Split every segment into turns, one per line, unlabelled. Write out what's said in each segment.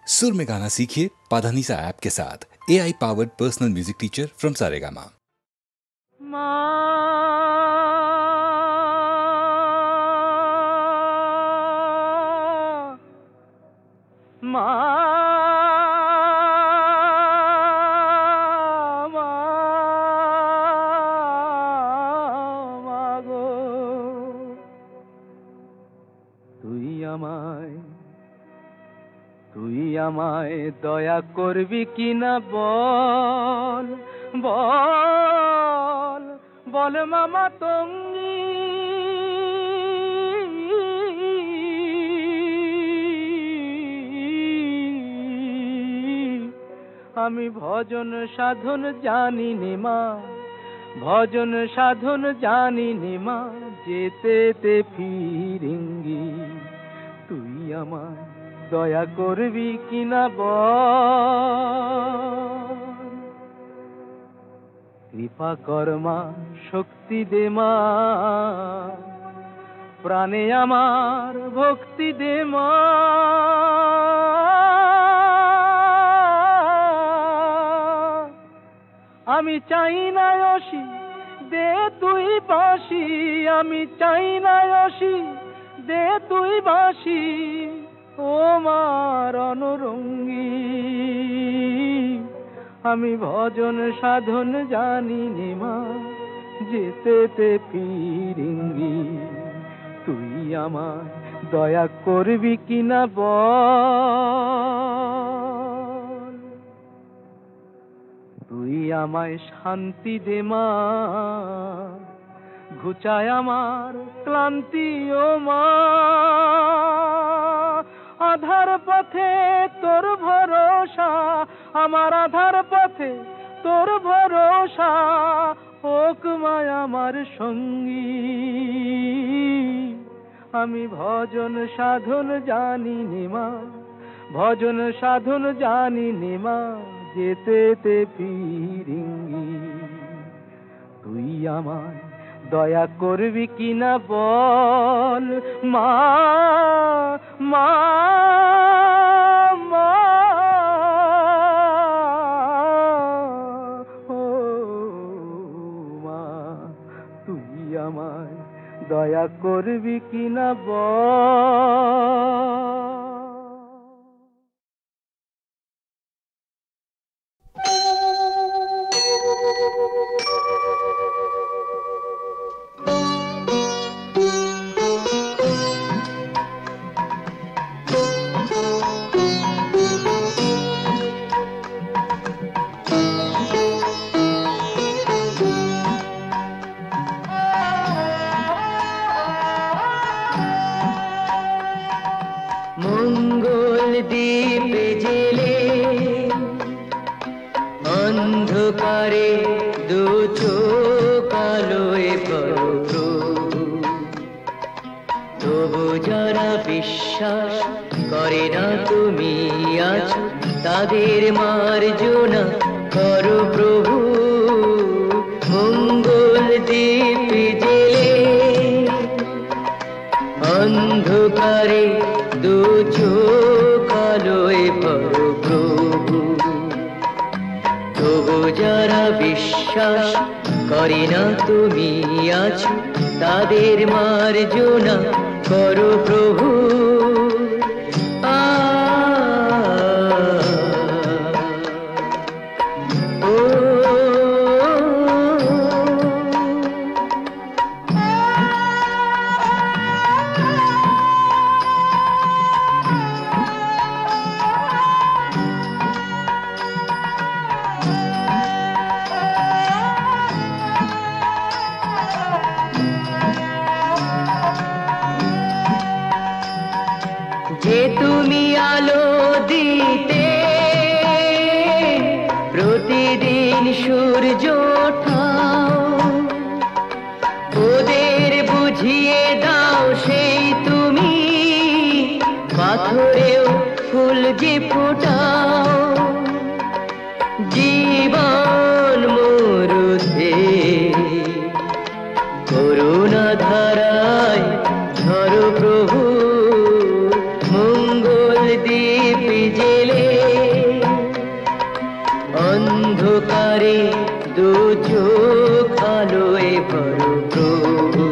सुर में गाना सीखिए पाधानीसा ऐप के साथ। AI powered personal music teacher from Saregama.
তুই আমায় দয়া করবি কিনা বল বল বল মামা তঙ্গি, আমি ভজন সাধন জানি নে মা, ভজন সাধন জানি নে মা, যেতে ফিরিঙ্গি। তুই আমায় দয়া করবি কিনা বল। কৃপা কর্মা শক্তি দে মা, প্রাণে আমার ভক্তি দে মা। আমি চাই না অসি দে তুই বাঁশি, আমি চাই না অসি দে তুই বাঁশি, ও মার অনুরঙ্গী। আমি ভজন সাধন জানি নে মা, যেতে ফিরিঙ্গি। তুই আমায় দয়া করবি কিনা বল। তুই আমায় শান্তি দে মা, ঘুচায় আমার ক্লান্তি ও মা। আধার পথে তোর ভরসা, আমার আধার পথে তোর ভরসা, হোক মায় আমার সঙ্গী। আমি ভজন সাধন জানি নে মা, ভজন সাধন জানি নে মা, যেতে ফিরিঙ্গি। তুই আমায় দয়া করবি কিনা বল মা মা মা। ও মা, তুই আমায় দয়া করবি কিনা বল। অন্ধকারে দু চোখ আলোয় করো প্রভু, তবু যারা বিশ্বাস করে না তুমি আছো, তাদের মার্জনা করো প্রভু। মঙ্গল দীপ জেলে অন্ধকারে দু চোখ আলোয় করো প্রভু, তবু যারা বিশ্বাস করে না তুমি আছো, তাদের মার্জনা করো প্রভু। যে তুমি আলো দিতে প্রতিদিন সূর্য ওঠাও, ওদের বুঝিয়ে দাও সেই তুমি পাথরেও ফুল যে ফোটাও। জীবন মরুতে করুণা ধারায় ধরো প্রভু, মঙ্গল দীপ জেলে
তোমারে দু চোখ আলোয় ভরো প্রভু,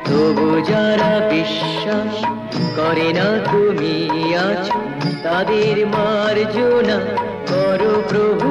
তবু যারা বিশ্বাস করে না তুমি আছো, তাদের মার্জনা করো প্রভু।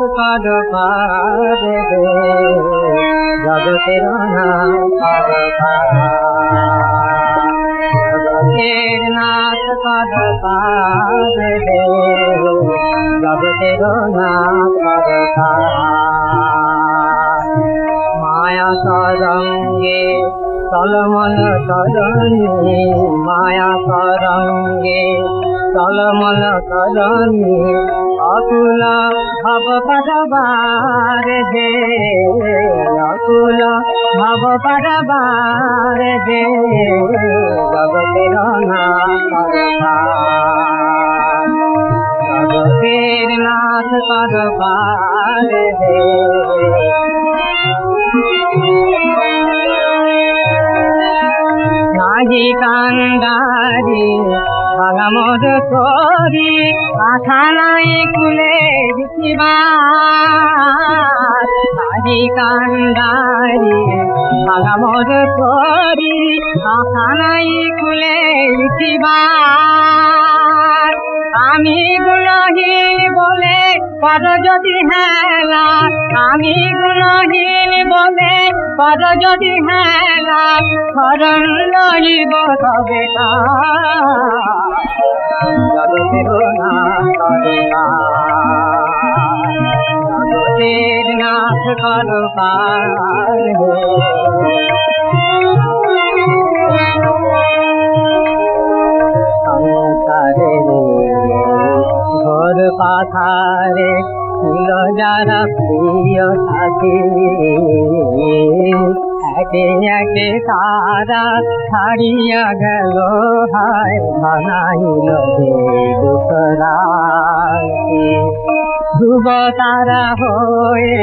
কর পার জগতের নাথ জগতের নাথ কর পার জগতের নাথ কর মায়া তরঙ্গে চলমন তরণী মায়া তরঙ্গে চলমন তরণী অকুল ভব পরবার হে অকুল ভব পরবার হে জগতের নাথ জগতের নাথ পরবার হে নাহি কান্দারি ভাঙামর করি আশা নাই কুলে দিবার নাহি কান্দারি ভাঙামর করি আশা নাই কুলে দিবার আমি গুণহীন বলে পর যদি হেলা আমি গুণহীন বলে পর যদি হেলা শরণ লইব তবে জগতের নাথ কর পার সংসারে ঘর পাথারে ছিল যারা প্রিয় সাথী একে একে তারা ছাড়িয়া গেল হায় বানাইল ধ্রুব তারা হয়ে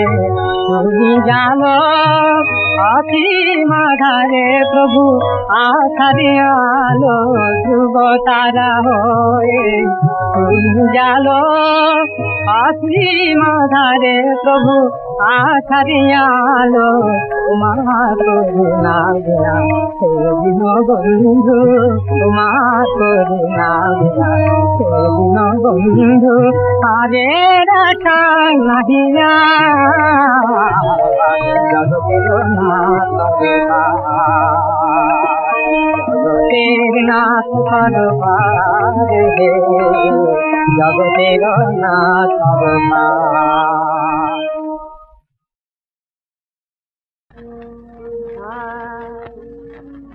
তুমি জানো অসীম আধারে প্রভু আধারে আলো ধ্রুব তারা হয়ে তুমি জানো অসীম আধারে প্রভু আধারে আলো তোমার করুণা বিনা সেদিন বন্ধু তোমার করুণা বিনা সেদিন বন্ধু আরে রাখা নাহিয়া জগতের নাথ জগতের নাথ করবার জগতের নাথ করবার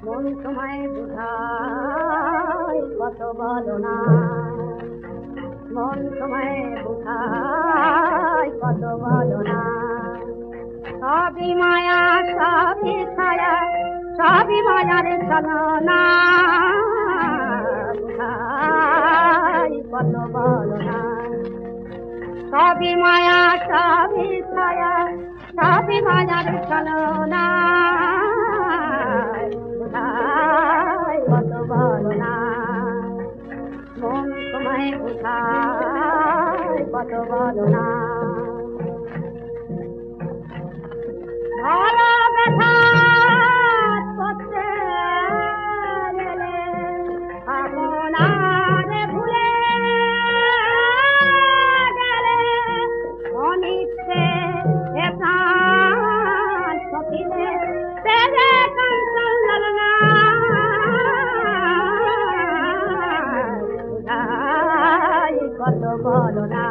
মন তোমায় বুঝায় কত বলো না মন তোমায় বুঝায় কত বলো না সবই মায়া সবই ছায়া সবই মায়ার চলনা বুঝায় কত বলো না সবই মায়া সবই ছায়া সবই মায়ার চলনা কত বলো না মন তোমায় বুঝায় কত বলো না ভালো ব্যথা করতে গেলে আপনার ভুলে গেলে অনিচ্ছে প্রাণ সপিলে তেরে কাঞ্চন না কত বলো না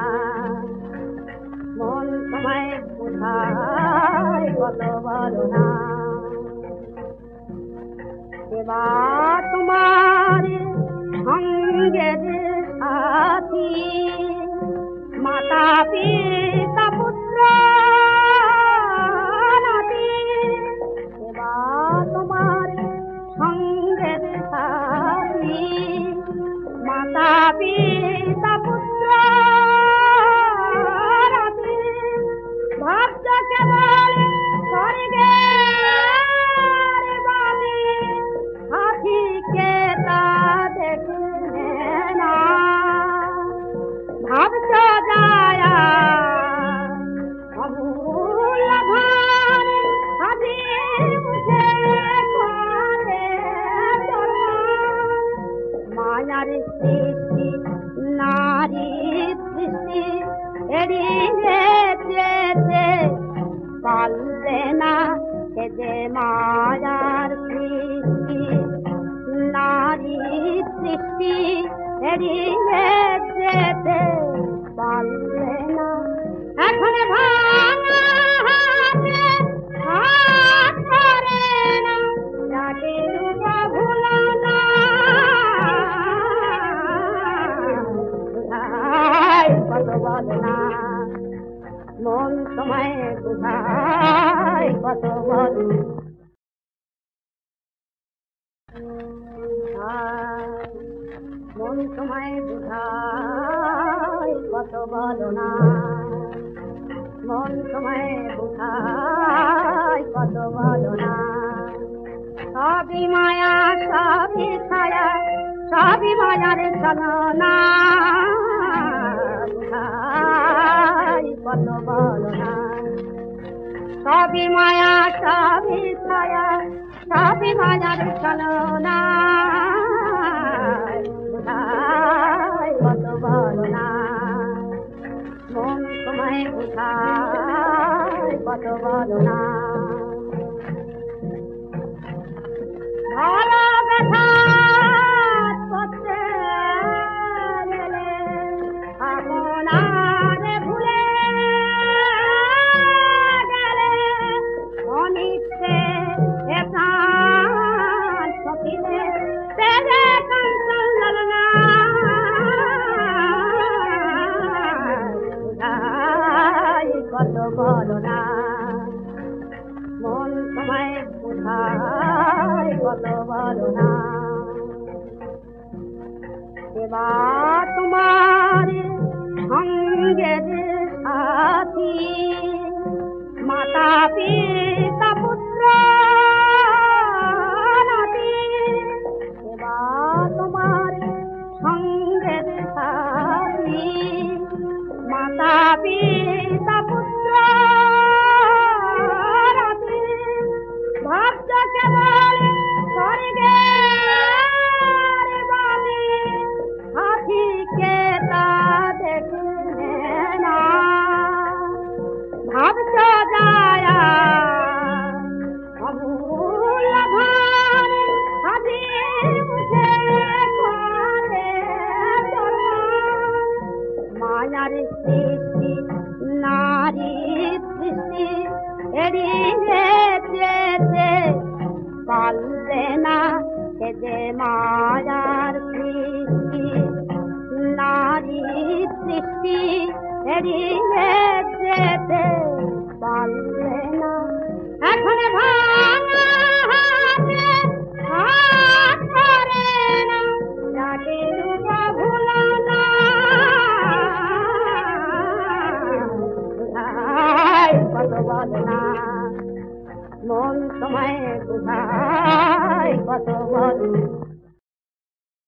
মন তোমায় বুঝায় কত বলো না এবার তোমার সঙ্গের সাথী মাতা পিতা পুত্র নাতি এবার তোমার সঙ্গের সাথী মাতা পিতা পুত্র নাতি ভক্ত কেবল স্বর্গের বাণী হাতিকে তা দেখে না ভাবছ যায়া অমূল্য ধন হাতি মুখে করে মায়ার সৃষ্টি নারী সৃষ্টি এড়িয়ে যেতে পারবে না সে যে মায়ার সৃষ্টি নারী সৃষ্টি এড়িয়ে যেতে পারবে না এখন ভাঙা হাতে হাত করে না যাকে দুটো ভুলো না কত বলো না মন তোমায় বুঝায় কত বলো মন তোমায় বুঝায় কত বলো না মন তোমায় বুঝায় কত বলো না সবই মায়া সবই ছায়া সবই মায়ার ছলনা কত বলো না সবই মায়া সবই ছায়া সবই মায়ার ছলনা কত বলো না মন তোমায় বুঝায় কত বলো না ভালো ব্যথা করতে গেলে আপনার ভুলে গেলে অনিচ্ছে প্রাণ সখিলে তেরে কাঞ্চন না কত বলো না মন তোমায় বুঝায় কত বলো না এবার তোমার সঙ্গের সাথী মাতা পিতা পুত্র নাতি এবার তোমার সঙ্গের সাথী মাতা পিতা পুত্র নাতি ভাবছ কেবল স্বর্গের বাণী হাতিকে তা দেখবে না ভাবছ যায় অমূল্য ধন হাতি মুখে করে মায়ার সৃষ্টি নারী সৃষ্টি এড়িয়ে যেতে পারবে না সে যে মায়ার সৃষ্টি নারী সৃষ্টি এড়িয়ে যেতে পারবে না এখন ভাঙা হাতে হাত করে না যাকে দুটো ভুলো না কত বলো না মন তোমায় বুঝায় কত বলো